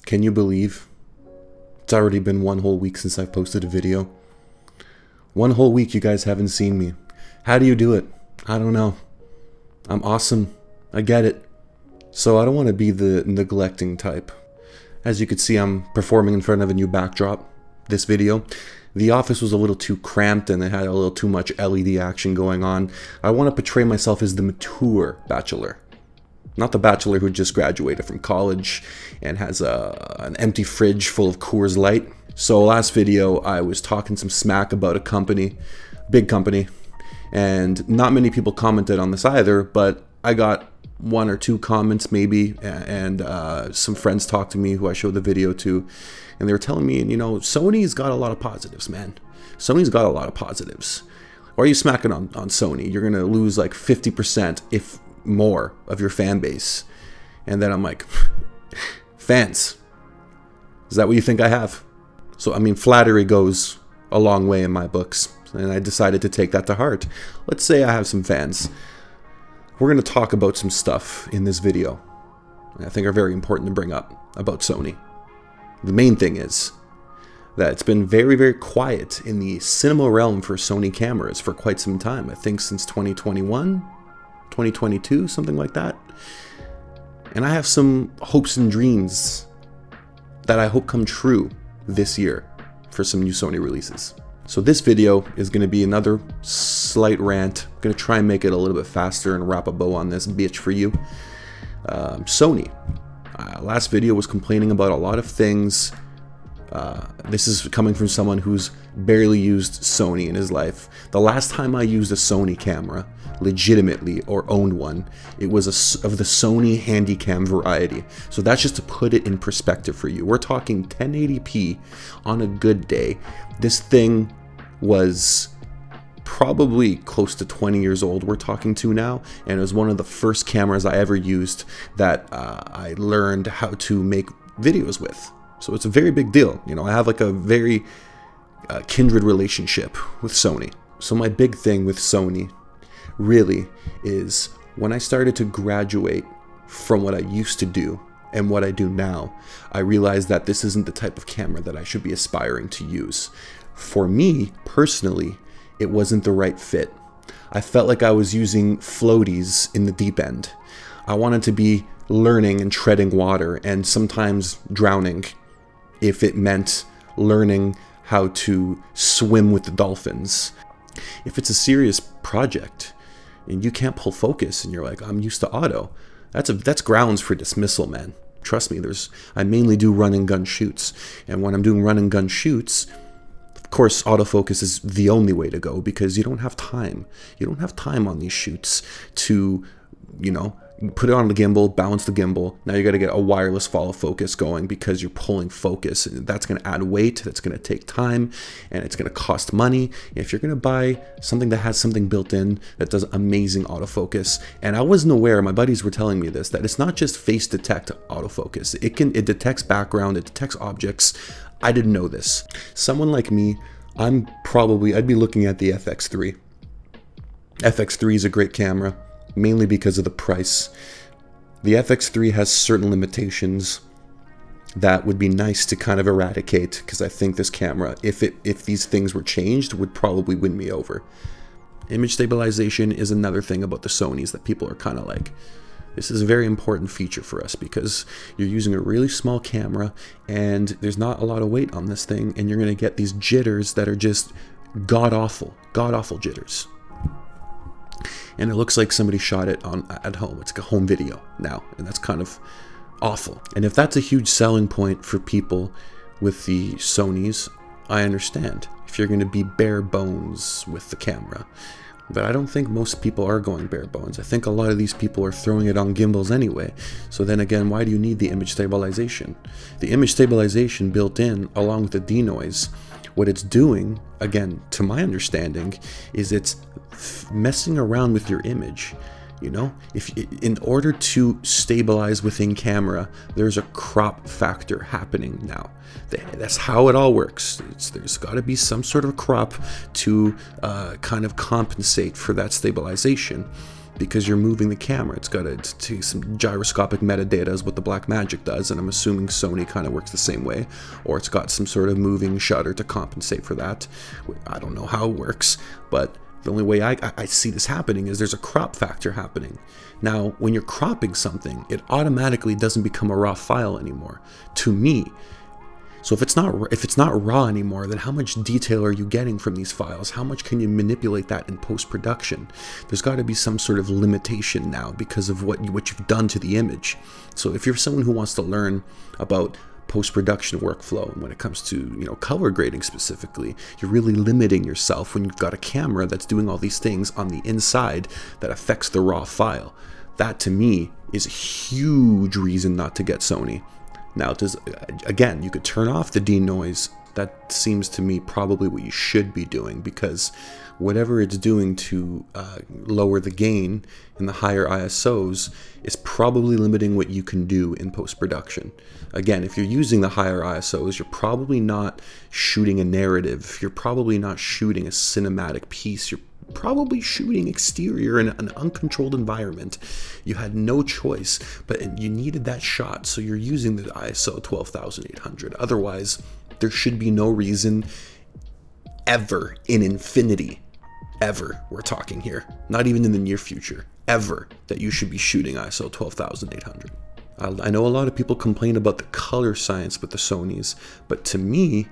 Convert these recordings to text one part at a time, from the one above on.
Can you believe it's already been one whole week since I've posted a video? One whole week you guys haven't seen me. How do you do it? I don't know. I'm awesome. I get it. So I don't want to be the neglecting type. As you can see, I'm performing in front of a new backdrop. This video. The office was a little too cramped and it had a little too much LED action going on. I want to portray myself as the mature bachelor. Not the bachelor who just graduated from college and has an empty fridge full of Coors Light. So last video, I was talking some smack about a company, big company, and not many people commented on this either, but I got one or two comments maybe, and some friends talked to me who I showed the video to, and they were telling me, Sony's got a lot of positives, man. Sony's got a lot of positives. Why are you smacking on Sony? You're gonna lose like 50%, if more, of your fan base. And then I'm like, fans? Is that what you think I have? So, I mean, flattery goes a long way in my books, and I decided to take that to heart. Let's say I have some fans. We're going to talk about some stuff in this video I think are very important to bring up about Sony. The main thing is that it's been very, very quiet in the cinema realm for Sony cameras for quite some time. I think since 2021, 2022, something like that. And I have some hopes and dreams that I hope come true this year for some new Sony releases. So this video is going to be another slight rant. I'm going to try and make it a little bit faster and wrap a bow on this bitch for you. Sony. Last video was complaining about a lot of things. This is coming from someone who's barely used Sony in his life. The last time I used a Sony camera, legitimately, or owned one, it was of the Sony Handycam variety. So that's just to put it in perspective for you. We're talking 1080p on a good day. This thing was probably close to 20 years old we're talking to now, and it was one of the first cameras I ever used that I learned how to make videos with. So it's a very big deal. I have like a very kindred relationship with Sony. So my big thing with Sony really is when I started to graduate from what I used to do and what I do now, I realized that this isn't the type of camera that I should be aspiring to use. For me, personally, it wasn't the right fit. I felt like I was using floaties in the deep end. I wanted to be learning and treading water and sometimes drowning if it meant learning how to swim with the dolphins. If it's a serious project and you can't pull focus and you're like, I'm used to auto, that's grounds for dismissal, man. Trust me, I mainly do run and gun shoots. And when I'm doing run and gun shoots, of course, autofocus is the only way to go because you don't have time. You don't have time on these shoots to, put it on the gimbal, balance the gimbal. Now you got to get a wireless follow focus going because you're pulling focus. And that's going to add weight. That's going to take time and it's going to cost money. If you're going to buy something that has something built in that does amazing autofocus, and I wasn't aware, my buddies were telling me this, that it's not just face detect autofocus. It detects background, it detects objects. I didn't know this. Someone like me, I'd be looking at the FX3. FX3 is a great camera, mainly because of the price. The FX3 has certain limitations that would be nice to kind of eradicate, because I think this camera, if these things were changed, would probably win me over. Image stabilization is another thing about the Sonys that people are kind of like, this is a very important feature for us because you're using a really small camera and there's not a lot of weight on this thing, and you're going to get these jitters that are just god-awful jitters. And it looks like somebody shot it at home. It's like a home video now, and that's kind of awful. And if that's a huge selling point for people with the Sonys, I understand. If you're going to be bare bones with the camera. But I don't think most people are going bare bones. I think a lot of these people are throwing it on gimbals anyway. So then again, why do you need the image stabilization? The image stabilization built in along with the denoise, what it's doing, again, to my understanding, is it's messing around with your image. If in order to stabilize within camera, there's a crop factor happening now. That's how it all works. There's got to be some sort of crop to kind of compensate for that stabilization. because you're moving the camera. It's got to some gyroscopic metadata is what the Blackmagic does, and I'm assuming Sony kind of works the same way, or it's got some sort of moving shutter to compensate for that. I don't know how it works, but the only way I see this happening is there's a crop factor happening. Now, when you're cropping something, it automatically doesn't become a raw file anymore, to me. So if it's not raw anymore, then how much detail are you getting from these files? How much can you manipulate that in post-production? There's got to be some sort of limitation now because of what you've done to the image. So if you're someone who wants to learn about post-production workflow, and when it comes to color grading specifically, you're really limiting yourself when you've got a camera that's doing all these things on the inside that affects the raw file. That to me is a huge reason not to get Sony. Now, again, you could turn off the denoise. That seems to me probably what you should be doing, because whatever it's doing to lower the gain in the higher ISOs is probably limiting what you can do in post-production. Again, if you're using the higher ISOs, you're probably not shooting a narrative. You're probably not shooting a cinematic piece. You're probably shooting exterior in an uncontrolled environment. You had no choice, but you needed that shot, so you're using the ISO 12,800. Otherwise, there should be no reason ever in infinity, ever, we're talking here, not even in the near future, ever, that you should be shooting ISO 12,800. I know a lot of people complain about the color science with the Sonys, but to me,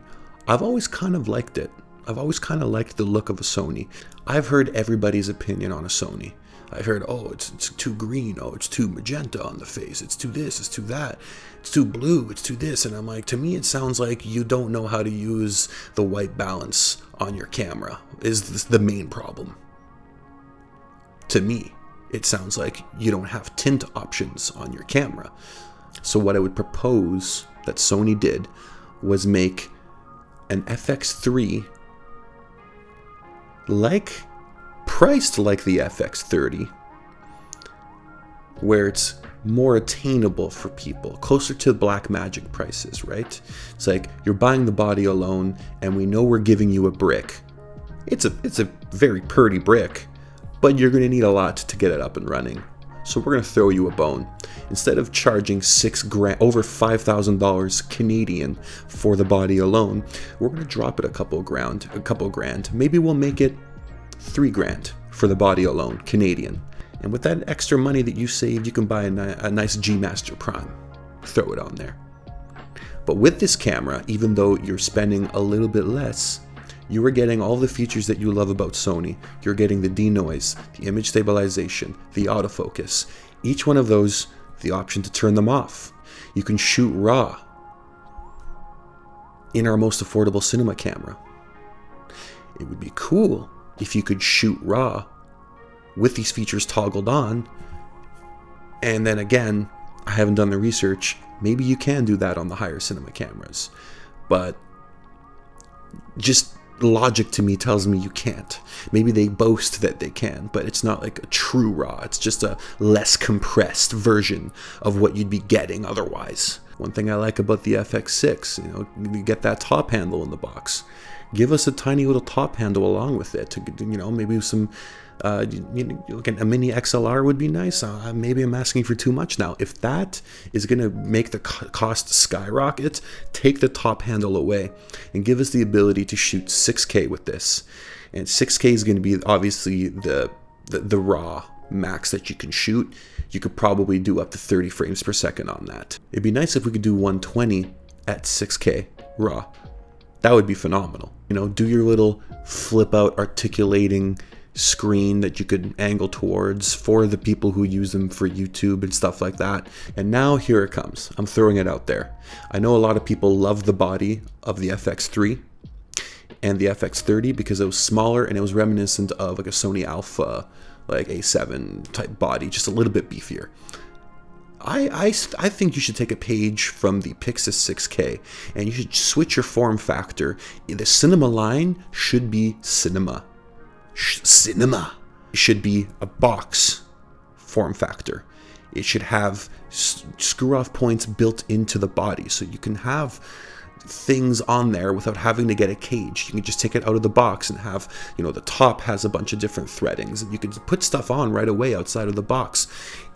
I've always kind of liked it. I've always kind of liked the look of a Sony. I've heard everybody's opinion on a Sony. I've heard, oh, it's too green, oh, it's too magenta on the face, it's too this, it's too that, it's too blue, it's too this, and I'm like, to me it sounds like you don't know how to use the white balance on your camera, is this the main problem. To me, it sounds like you don't have tint options on your camera. So what I would propose that Sony did was make an FX3 priced like the FX30, where it's more attainable for people, closer to Blackmagic prices, right? It's like you're buying the body alone, and we know we're giving you a brick. It's a very pretty brick, but you're going to need a lot to get it up and running. So we're going to throw you a bone. Instead of charging $6,000, over $5,000 Canadian for the body alone, we're going to drop it a couple grand. Maybe we'll make it $3,000 for the body alone Canadian. And with that extra money that you saved, you can buy a nice G Master Prime. Throw it on there. But with this camera, even though you're spending a little bit less, you are getting all the features that you love about Sony. You're getting the denoise, the image stabilization, the autofocus. Each one of those, the option to turn them off. You can shoot RAW in our most affordable cinema camera. It would be cool if you could shoot RAW with these features toggled on. And then again, I haven't done the research. Maybe you can do that on the higher cinema cameras. But just logic to me tells me you can't. Maybe they boast that they can, but it's not like a true RAW. It's just a less compressed version of what you'd be getting otherwise. One thing I like about the FX6, you get that top handle in the box. Give us a tiny little top handle along with it. Maybe some, a mini XLR would be nice. Maybe I'm asking for too much now. If that is going to make the cost skyrocket, take the top handle away and give us the ability to shoot 6K with this. And 6K is going to be obviously the raw max that you can shoot. You could probably do up to 30 frames per second on that. It'd be nice if we could do 120 at 6K raw. That would be phenomenal. Do your little flip out articulating screen that you could angle towards for the people who use them for YouTube and stuff like that. And now here it comes. I'm throwing it out there. I know a lot of people love the body of the FX3 and the FX30 because it was smaller and it was reminiscent of like a Sony Alpha, like A7 type body, just a little bit beefier. I think you should take a page from the Pixis 6K and you should switch your form factor. The cinema line should be cinema. Cinema. It should be a box form factor. It should have screw-off points built into the body, so you can have things on there without having to get a cage. You can just take it out of the box and have, the top has a bunch of different threadings, and you can put stuff on right away outside of the box.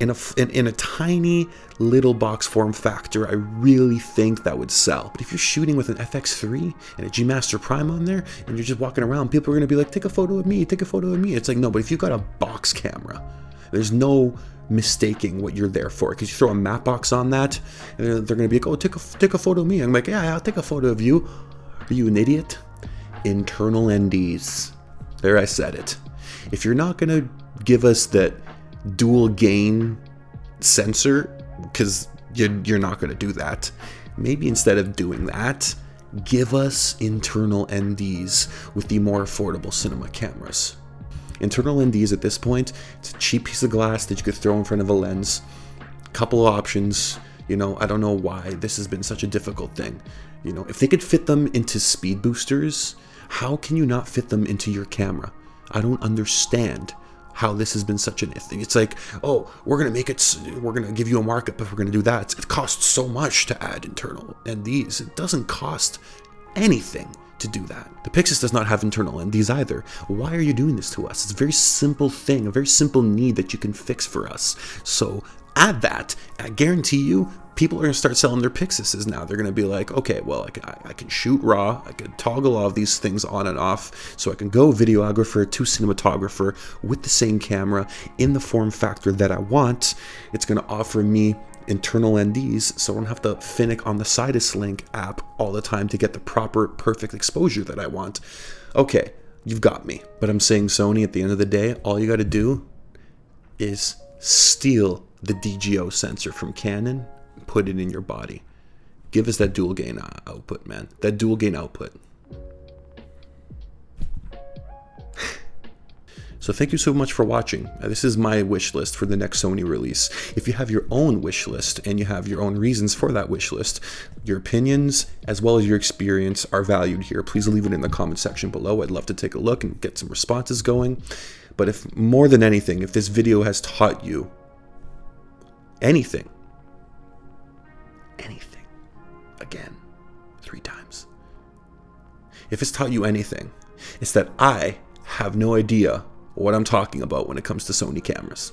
In a tiny little box form factor, I really think that would sell. But if you're shooting with an FX3 and a G Master Prime on there, and you're just walking around, people are going to be like, take a photo of me, take a photo of me. It's like, no, but if you've got a box camera, there's no mistaking what you're there for, because you throw a matte box on that and they're going to be like, oh, take a photo of me. I'm like, yeah, I'll take a photo of you. Are you an idiot? Internal NDs. There, I said it. If you're not going to give us that dual gain sensor, because you're not going to do that, maybe instead of doing that, give us internal NDs with the more affordable cinema cameras. Internal NDs at this point, it's a cheap piece of glass that you could throw in front of a lens. Couple of options. I don't know why this has been such a difficult thing. If they could fit them into speed boosters, how can you not fit them into your camera? I don't understand how this has been such an thing. It's like, oh, we're going to give you a markup if we're going to do that. It costs so much to add internal NDs. It doesn't cost anything to do that. The Pixis does not have internal NDs either. Why are you doing this to us? It's a very simple thing, a very simple need that you can fix for us. So add that. I guarantee you, people are going to start selling their Pixises now. They're going to be like, okay, well, I can shoot RAW. I can toggle all of these things on and off. So I can go videographer to cinematographer with the same camera in the form factor that I want. It's going to offer me internal NDs, so I don't have to finick on the Sidus Link app all the time to get the proper perfect exposure that I want. Okay, you've got me. But I'm saying, Sony, at the end of the day, all you got to do is steal the DGO sensor from Canon and put it in your body. Give us that dual gain output, man. That dual gain output. So thank you so much for watching. This is my wish list for the next Sony release. If you have your own wish list and you have your own reasons for that wish list, your opinions as well as your experience are valued here. Please leave it in the comment section below. I'd love to take a look and get some responses going. But if more than anything, if this video has taught you anything, again, 3 times. If it's taught you anything, it's that I have no idea what I'm talking about when it comes to Sony cameras.